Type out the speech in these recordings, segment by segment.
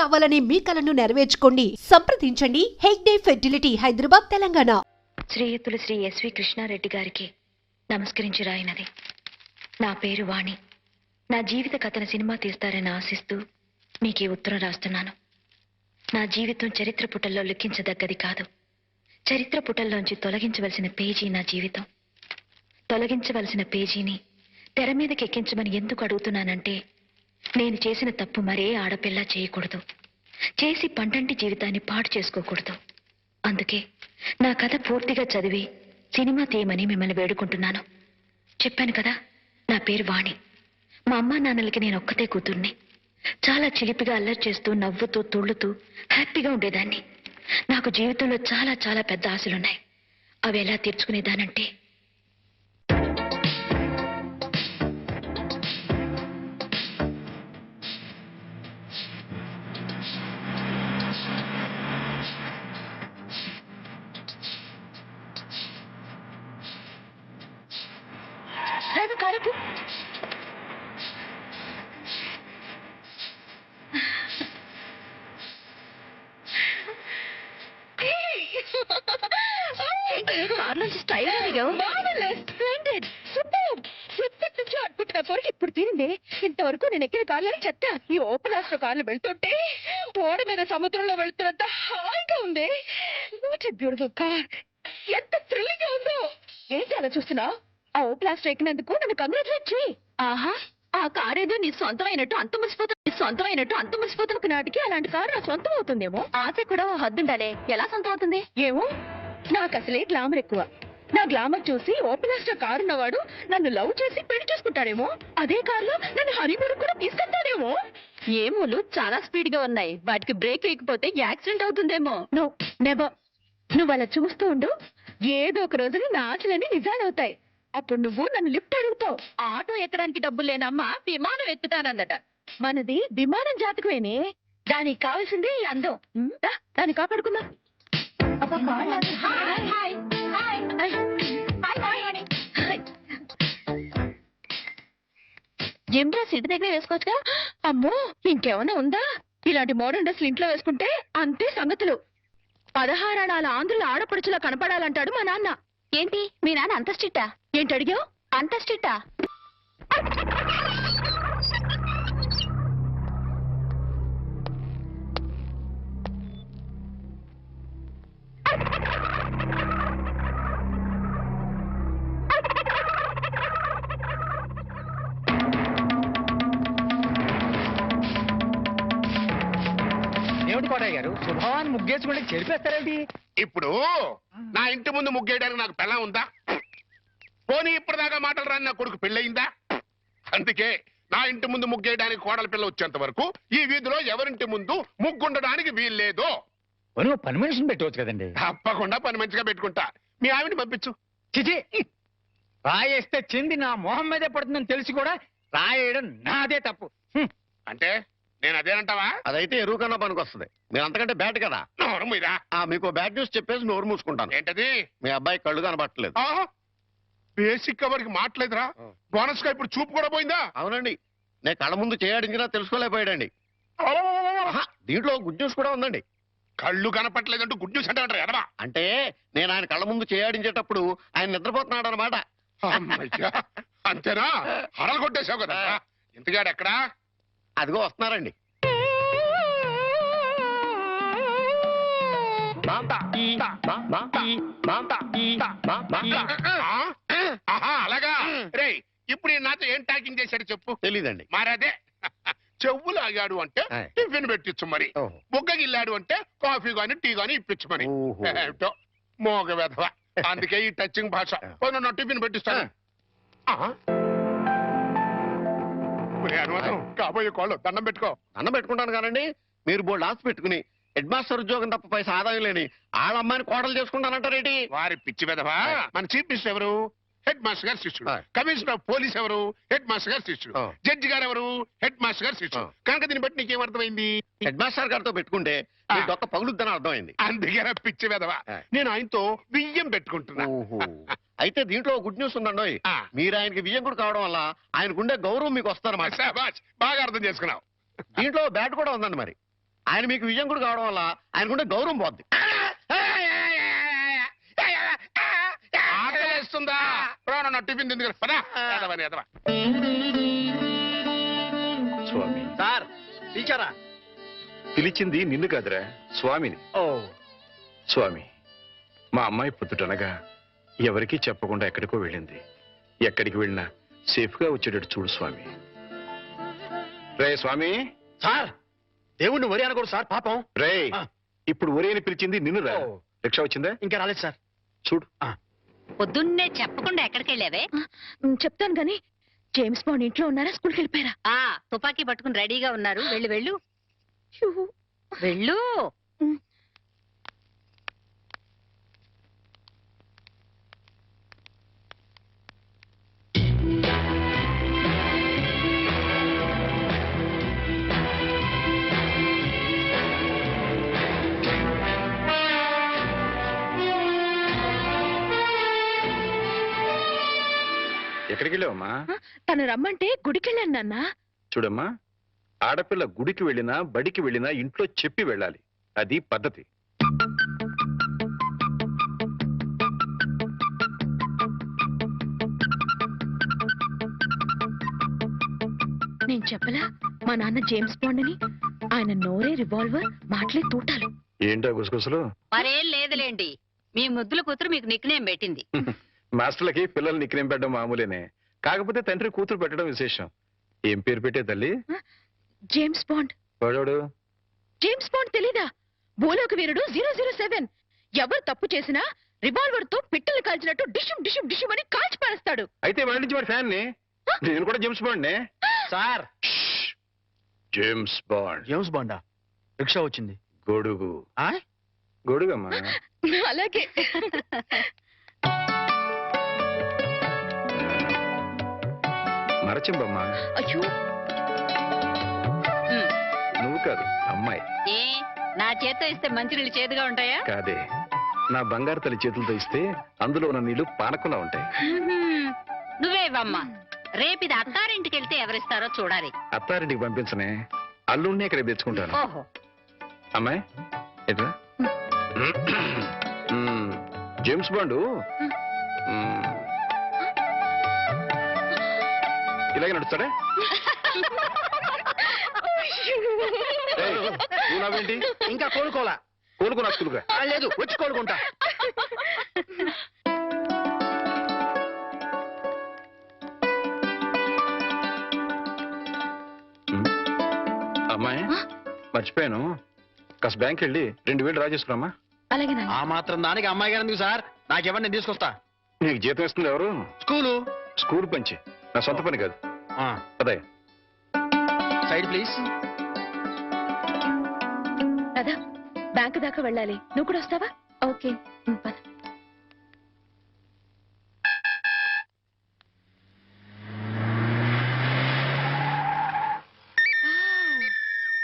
కావాలనే మీ కలను నెరవేర్చుకోండి. సంప్రదించండి హెగ్డే ఫెర్టిలిటీ, హైదరాబాద్, తెలంగాణ. శ్రీయుతులు శ్రీ ఎస్వి కృష్ణారెడ్డి గారికి నమస్కరించి రాయినది. నా పేరు వాణి. నా జీవిత కథను సినిమా తీస్తారని ఆశిస్తూ మీకు ఈ ఉత్తరం రాస్తున్నాను. నా జీవితం చరిత్ర పుటల్లో లిఖించదగ్గది కాదు. చరిత్ర పుటల్లోంచి తొలగించవలసిన పేజీ నా జీవితం. తొలగించవలసిన పేజీని తెర మీదకి ఎక్కించమని ఎందుకు అడుగుతున్నానంటే, నేను చేసిన తప్పు మరే ఆడపిల్ల చేయకూడదు. చేసి పండంటి జీవితాన్ని పాడు చేసుకోకూడదు. అందుకే నా కథ పూర్తిగా చదివి సినిమా తీయమని మిమ్మల్ని వేడుకుంటున్నాను. చెప్పాను కదా, నా పేరు వాణి. మా అమ్మా నాన్నలకి నేను ఒక్కతే కూతుర్ని. చాలా చిలిపిగా అల్లరి చేస్తూ, నవ్వుతూ, తుళ్ళుతూ హ్యాపీగా ఉండేదాన్ని. నాకు జీవితంలో చాలా చాలా పెద్ద ఆశలున్నాయి. అవి ఎలా తీర్చుకునేదానంటే, కారపు కార్లోంచి స్టైల్ ఇప్పుడు తీరింది. ఇంతవరకు నేను ఎక్కిన కార్లని చెత్త. ఈ ఓపెన్ ఆస్ట్రో కార్లు వెళ్తుంటే ఓడ మీద సముద్రంలో వెళ్తున్నంత హాయిగా ఉంది. బ్యూటిఫుల్ కార్, ఎంత థ్రిల్లింగ్ గా ఉందో. ఏంటి అలా చూస్తున్నావు? ఆ ఓపెన్ ఆస్ట్రో ఎక్కినందుకు నన్ను కంగ్రాచులేట్ చేయి. ఆహా, ఆ కార్ ఏదో నీ సొంతమైనట్టు అంత మురిసిపోతున్న నాటికి అలాంటి కారు నా సొంతం అవుతుందేమో. ఆశ కూడా హద్దుండాలే. ఎలా సొంతం అవుతుంది ఏమో. నాకు అసలే గ్లామర్ ఎక్కువ. నా గ్లామర్ చూసి ఓపెన్ ఆస్ట్రో కారు ఉన్నవాడు నన్ను లవ్ చేసి పెళ్లి చేసుకుంటాడేమో. అదే కారులో నన్ను హనీమూన్ కూడా తీసుకెళ్తాడేమో. ఏమోలు చాలా స్పీడ్ గా ఉన్నాయి. వాటికి బ్రేక్ వేయకపోతే యాక్సిడెంట్ అవుతుందేమో. No, never. నువ్వు అలా చూస్తూ ఉండు. ఏదో ఒక రోజున నా ఆశలన్నీ నిజాలవుతాయి. అప్పుడు నువ్వు నన్ను లిఫ్ట్ అడుగుతావు. ఆటో ఎక్కడానికి డబ్బులు లేనమ్మా విమానం ఎక్కుతానందట. మనది విమానం జాతకమేనే. దానికి కావాల్సిందే ఈ అందం. దాన్ని కాపాడుకుందాం. జిమ్ డ్రెస్ ఇంటి దగ్గర వేసుకోవచ్చుగా. అమ్మో, ఇంకేమైనా ఉందా? ఇలాంటి మోడర్న్ డ్రెస్లు ఇంట్లో వేసుకుంటే అంతే సంగతులు. 16 అణాల ఆంధ్రుల ఆడపడుచులా కనపడాలంటాడు మా నాన్న. ఏంటి మీ నాన్న అంత స్ట్రిక్టా? ఏంటి అడిగావు? అంత స్ట్రిక్టా? ఏమిటి కోటయ్య గారు, శుభాన్ని ముగ్గేసుకుంటే చెరిపేస్తారేంటి? ఇప్పుడు నా ఇంటి ముందు ముగ్గేయడానికి నాకు పెళ్ళం ఉందా? పోనీ ఇప్పటిదాకా మాటలు రాని నా కొడుకు పెళ్ళయిందా? అందుకే నా ఇంటి ముందు ముగ్గేయడానికి కోడల పిల్ల వచ్చేంత వరకు ఈ వీధిలో ఎవరింటి ముందు ముగ్గుండడానికి వీల్లేదు. పని మనిషిని పెట్టవచ్చు కదండి. తప్పకుండా పని మంచిగా పెట్టుకుంటా. మీ ఆవిడ పంపించు. చిచి, రాయేస్తే చెంది నా మొహం మీదే పడుతుందని తెలిసి కూడా రాయేయడం నాదే తప్పు. అంటే నేను అదేనంటావా? అదైతే ఎరువు కన్నా పనికి వస్తుంది. మీరు అంతకంటే బ్యాట్ కదా. నోరు మీరా? మీకు బ్యాడ్ న్యూస్ చెప్పేసి నోరు మూసుకుంటాను. ఏంటది? మీ అబ్బాయి కళ్ళు కనబట్టలేదు. బేసిక్ కవర్కి మాట్లేదురా. బోనస్ గా ఇప్పుడు చూపు కూడా పోయిందా? అవునండి, నేను కళ్ళ ముందు చేయాడించినా తెలుసుకోలేకపోయాడండి. దీంట్లో గుడ్ న్యూస్ కూడా ఉందండి. కళ్ళు కనపట్లేదంటూ గుడ్ న్యూస్ అంటే ఎడవా? అంటే నేను ఆయన కళ్ళ ముందు చేయాడించేటప్పుడు ఆయన నిద్రపోతున్నాడు అనమాట. అంతేనా? హరలు కొట్టేశావు కదా. ఇంతగాడు ఎక్కడా? అదిగో వస్తున్నారండి. అలాగా. రే, ఇప్పుడు నాతో ఏం టాకింగ్ చేశాడు చెప్పు. తెలీదండి. మరదే చెవులు ఆగాడు అంటే టిఫిన్ పెట్టించు, మరి బుగ్గగిల్లాడు అంటే కాఫీ గాని టీ గాని ఇప్పించు మరి. ఏమిటో మోగ వెధవ. అందుకే ఈ టచింగ్ భాష. నా టిఫిన్ పెట్టిస్తాను. కాబోయే కోళ్ళు దండం పెట్టుకో. దండం పెట్టుకుంటాను కానండి. మీరు బోల్డ్ ఆస్తి పెట్టుకుని హెడ్ మాస్టర్ ఉద్యోగం తప్ప పైసా ఆదాయం లేని వాళ్ళ అమ్మాయిని కోడలు చేసుకుంటానంటారేంటి? వారి పిచ్చి వెధవా. మన చీఫ్ మినిస్టర్ ఎవరు? హెడ్ మాస్టర్ గారు శిష్యుడు. కమిషనర్ ఆఫ్ పోలీస్ ఎవరు? హెడ్ మాస్టర్ గారు శిష్యుడు. జడ్జి గారు ఎవరు? హెడ్ మాస్టర్ గారు శిష్యుడు. కనుక దీన్ని బట్టి నీకేమర్థమైంది? హెడ్ మాస్టర్ గారితో పెట్టుకుంటే ఒక్క పగులుద్దని అర్థమైంది. అందుకే పిచ్చి వెధవా. నేను ఆయనతో బియ్యం పెట్టుకుంటున్నా. అయితే దీంట్లో గుడ్ న్యూస్ ఉందండి. మీరు ఆయనకి బియ్యం కూడా కావడం వల్ల ఆయనకుండే గౌరవం మీకు వస్తారన్నమాట. బాగా అర్థం చేసుకున్నావు. దీంట్లో బ్యాట్ కూడా ఉందండి. మరి ఆయన మీకు విజయం కూడా కావడం వల్ల ఆయనకుంటే గౌరవం పోద్ది. ఆకలిస్తుందా నా టిఫిన్ తింది కదా పదా ఎదవని ఎదవ. స్వామి సార్ పిలిచారా? పిలిచింది నిన్ను కాదురా, స్వామిని. ఓ స్వామి, మా అమ్మాయి పొద్దుటనగా ఎవరికీ చెప్పకుండా ఎక్కడికో వెళ్ళింది. ఎక్కడికి వెళ్ళినా సేఫ్ గా వచ్చేటట్టు చూడు స్వామి. రే స్వామి. సార్ దేవుణ్ణి వరి అనకూడదు సార్, పాపం. రే ఆ. ఇప్పుడు ఒరే అని పిలిచింది నిన్ను రా. ఓ. రిక్షా వచ్చిందా? ఇంకా రాలేదు సార్. చూడు. పొద్దున్నే చెప్పకుండా ఎక్కడికి వెళ్ళావే? చెప్తాను గాని జేమ్స్ బాండ్ ఇంట్లో ఉన్నారా, స్కూల్కి వెళ్ళిపోయారా? తుపాకీ పట్టుకుని రెడీగా ఉన్నారు. వెళ్ళు వెళ్ళు వెళ్ళు. ఎక్కడికి వెళ్ళావమ్మా? తను రమ్మంటే గుడికి వెళ్ళాను నాన్న. చూడమ్మా, ఆడపిల్ల గుడికి వెళ్ళినా బడికి వెళ్ళినా ఇంట్లో చెప్పి వెళ్ళాలి. అది పద్ధతి. నేను చెప్పలా మా నాన్న జేమ్స్ బాండ్ అని? ఆయన నోరే రివాల్వర్, మాటలే తూటాలు. ఏంటో గుసగుసలు? మరేం లేదులేండి, మీ ముద్దుల కూతురు మీకు నిక్నేం పెట్టింది. మాస్టర్లకి పిల్లలు నిక్నేం పెట్టడం మామూలేనే. కాకపోతే తండ్రి కూతురు పెట్టడం విశేషం. ఏం పేరు పెట్టే తల్లి? James Bond. వాడోడు జేమ్స్ బాండ్ తెలీదా? భూలోక వీరుడు 007. ఎవరు తప్పు చేసినా రివాల్వర్ తో పిట్టలు కాల్చినట్టు డిషుం డిషుం డిషుం అని కాల్చి పారేస్తాడు. అయితే వాడి నుంచి వాడి ఫ్యాన్ ని. నేను కూడా జేమ్స్ బాండ్ నే. Sir James Bond. జేమ్స్ బాండా? రిక్షా వచ్చింది. గొడుగు. ఆ? గొడుగమ్మా. అలాగే. మరచింబమ్మా. అయ్యో, నువ్వు కాదు, అమ్మాయి. ఏ నా చేత్తో ఇస్తే మంచినీళ్ళు చేదుగా ఉంటాయా? కాదే, నా బంగారు తల్లి చేతులతో ఇస్తే అందులో ఉన్న నీళ్లు పానకుండా ఉంటాయి. నువ్వే ఇవ్వమ్మా. రేపిది అత్తారింటికి వెళ్తే ఎవరిస్తారో చూడాలి. అత్తారింటికి పంపించనే, అల్లుడిని ఇక్కడ తెచ్చుకుంటాను. ఓహో, అమ్మాయి ఎట్రా. జేమ్స్ బాండు ఇలాగే నడుస్తాడా? ఏయ్, నువ్వు నవ్వేంటి? ఇంకా కోలుకోలా? కోలుకున్నా స్కూల్గా. లేదు, వచ్చి కోలుకుంటా. అమ్మాయి మర్చిపోయాను, కాస్త బ్యాంక్ వెళ్ళి 2000 డ్రా చేసుకురామ్మా. అలాగే నాన్న. ఆ మాత్రం దానికి అమ్మాయి గారు ఎందుకు సార్? నాకెవరిని నేను తీసుకొస్తా. నీకు జీతం ఇస్తుంది ఎవరు? స్కూలు. స్కూల్ పంచి, నా సొంత పని కాదు. అదే సైడ్ ప్లీజ్. రాధా, బ్యాంకు దాకా వెళ్ళాలి, నువ్వు కూడా వస్తావా? ఓకే, పద.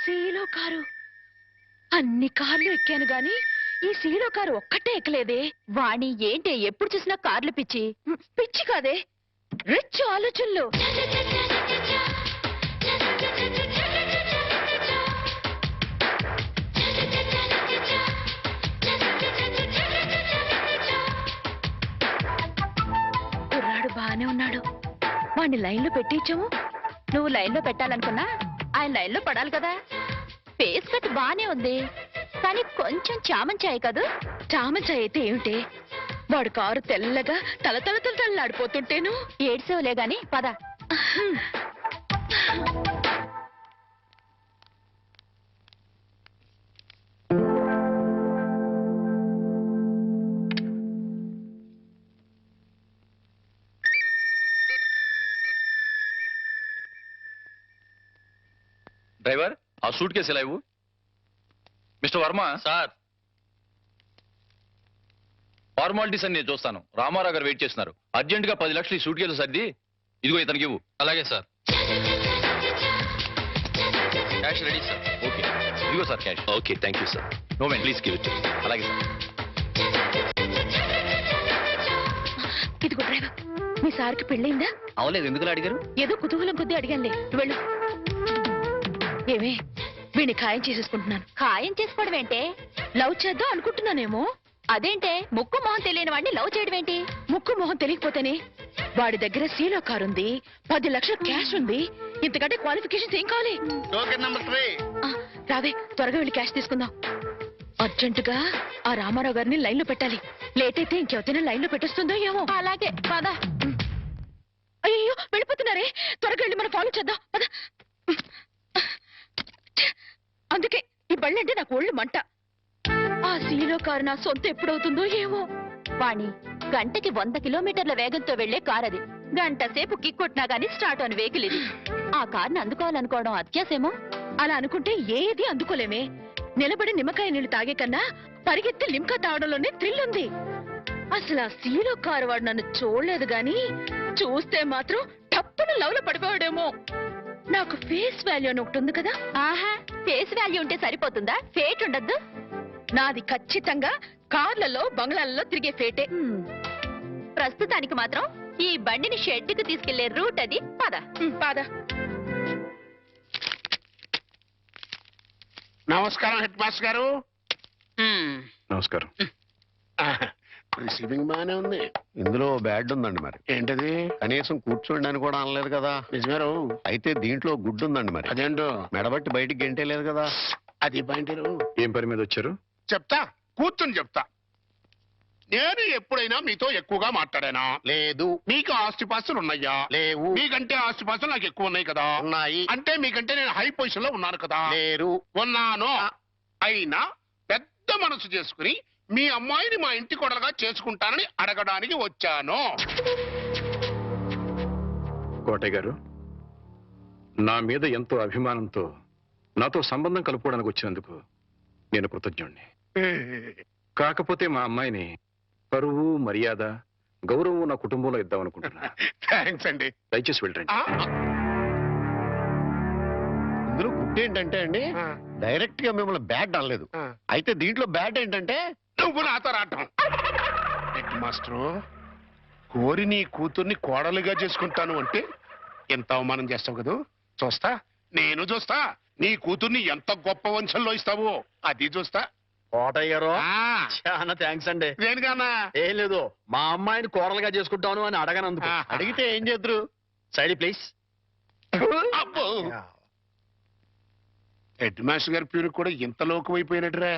సీలో కారు. అన్ని కార్లు ఎక్కాను గాని ఈ సీలో కారు ఒక్కటే ఎక్కలేదే. వాణి ఏంటి ఎప్పుడు చూసినా కార్లు పిచ్చి? పిచ్చి కాదే, రిచ్ ఆలోచనలు. కుర్రాడు బానే ఉన్నాడు, వాణ్ణి లైన్లో పెట్టించాము. నువ్వు లైన్లో పెట్టాలనుకున్నా ఆయన లైన్లో పడాలి కదా. ఫేస్ కట్ బానే ఉంది, కానీ కొంచెం చామంచాయి కాదు. చామంచాయి అయితే ఏమిటి? వాడు కారు తెల్లగా తల తల తల తల్లాడిపోతుంటేను. ఏడ్సేవలే గాని పద. డ్రైవర్, ఆ సూట్ కేసు ఎలా ఇవ్వు. మిస్టర్ వర్మ. సార్, ఫార్మాలిటీస్ అని నేను చూస్తాను. రామారావు గారు వెయిట్ చేస్తున్నారు. అర్జెంట్ గా 10 లక్షలు ఈ సూట్ కేసు సర్ది ఇదిగో ఇతనికి ఇవ్వు. అలాగే sir. Cash ready sir. Okay, ఇదిగో sir cash. Okay, thank you sir. No man, please give it. అలాగే సార్. ఇదిగో డ్రైవర్, మీ సార్కి పెళ్ళైందా? అవలేదు, ఎందుకు అడిగారు? ఏదో కుతూహలం కొద్దీ అడిగానులే, వెళ్ళు. ఏమే, వీడిని ఖాయం చేసేసుకుంటున్నాను. ఖాయం చేసుకోవడం ఏంటే? లవ్ చేద్దాం అనుకుంటున్నానేమో. అదేంటే ముక్కు మొహం తెలియని వాడిని లవ్ చేయడం ఏంటి? ముక్కు మొహం తెలియకపోతేనే వాడి దగ్గర సీలో కార్ ఉంది, 10 లక్షల క్యాష్ ఉంది. ఇంతకంటే క్వాలిఫికేషన్స్ ఏం కావాలి? Token number 3. ఆ, రావే త్వరగా వెళ్ళి క్యాష్ తీసుకుందాం. అర్జెంటుగా ఆ రామారావు గారిని లైన్ లో పెట్టాలి. లేట్ అయితే ఇంకెవరైనా లైన్ లో పెట్టేస్తుందో ఏమో. అలాగే పద. అయ్యో వెళ్ళిపోతున్నారే, త్వరగా వెళ్ళి మనం ఫాలో చేద్దాం పద. అందుకే ఈ బళ్ళంటే నాకు ఒళ్ళు మంట. ఆ సీలో కారు నా సొంత ఎప్పుడవుతుందో ఏమో. వాణి, గంటకి 100 కిలోమీటర్ల వేగంతో వెళ్లే కార్ అది. గంట సేపు కిక్కొట్టినా గానీ స్టార్ట్ అని వెహికల్ ఇది. ఆ కార్ని అందుకోవాలనుకోవడం అత్యాసేమో. అలా అనుకుంటే ఏది అందుకోలేమే. నిలబడి నిమ్మకాయ నీళ్లు తాగే కన్నా పరిగెత్తి లిమ్కా తాగడంలోనే థ్రిల్ ఉంది. అసలు ఆ సీలో కారు వాడు నన్ను చూడలేదు గాని చూస్తే మాత్రం టప్పున లవ్ లో పడిపోయాడేమో. నాకు ఫేస్ వాల్యూ అని ఒకటి ఉంది కదా. ఆహా, ఫేస్ వాల్యూ ఉంటే సరిపోతుందా? ఫేట్ ఉండద్దు? నాది ఖచ్చితంగా కార్లలో బంగ్లాలలో తిరిగే ఫేటే. ప్రస్తుతానికి మాత్రం ఈ బండిని షెడ్డుకు తీసుకెళ్లే రూట్ అది. పద. పాద. నమస్కారం హెడ్ మాస్టర్ గారు. నమస్కారం. రిసీవింగ్ బానే ఉంది. ఇందులో బ్యాడ్ ఉందండి మరి. ఏంటది? కనీసం కూర్చోండి అని కూడా అనలేదు కదా. నిజమేరు. అయితే దీంట్లో గుడ్డు ఉందండి మరి. అదేంటో మెడబట్టి బయటికి గెంటే లేదు కదా. అది పాయింటరు. ఏం పని మీద వచ్చారు? చెప్తా, కూర్చొని చెప్తా. నేను ఎప్పుడైనా మీతో ఎక్కువగా మాట్లాడానా? లేదు. మీకు ఆస్తిపాస్తులు ఉన్నాయా? లేవు. మీకంటే ఆస్తిపాస్తులు నాకు ఎక్కువ ఉన్నాయి కదా. ఉన్నాయి. అంటే మీకంటే నేను హై పొజిషన్ లో ఉన్నాను కదా. లేరు. ఉన్నాను. అయినా పెద్ద మనసు చేసుకుని మీ అమ్మాయిని మా ఇంటి కొడలుగా చేసుకుంటానని అడగడానికి వచ్చాను. కోటయ్య గారు, నా మీద ఎంతో అభిమానంతో నాతో సంబంధం కలుపుకోవడానికి వచ్చినందుకు నేను కృతజ్ఞుణ్ణి. కాకపోతే మా అమ్మాయిని పరువు, మర్యాద, గౌరవం నా కుటుంబంలో ఇద్దామనుకుంటున్నా. థ్యాంక్స్ అండి. దయచేసి వెళ్ళండి. ఇందులో గుడ్డు ఏంటంటే అండి, డైరెక్ట్ గా మిమ్మల్ని బ్యాడ్ అనలేదు. అయితే దీంట్లో బ్యాడ్ ఏంటంటే నువ్వు నాతో రావటం. హెడ్ మాస్టరు, కోరి నీ కూతుర్ని కోడలుగా చేసుకుంటాను అంటే ఎంత అవమానం చేస్తావు కదా. చూస్తా, నేను చూస్తా. నీ కూతుర్ని ఎంత గొప్ప వంశంలో ఇస్తావో అది చూస్తా. కోటయ్య గారు ఆ, చాలా థ్యాంక్స్ అండి. దేనికన్నా? ఏం లేదు, మా అమ్మాయిని కోడలుగా చేసుకుంటాను అని అడగనందుకు. అడిగితే ఏం చేద్దరు? Side please. అబ్బో, హెడ్ మాస్టర్ గారి పేరు కూడా ఇంత లోకమైపోయినట్టురా.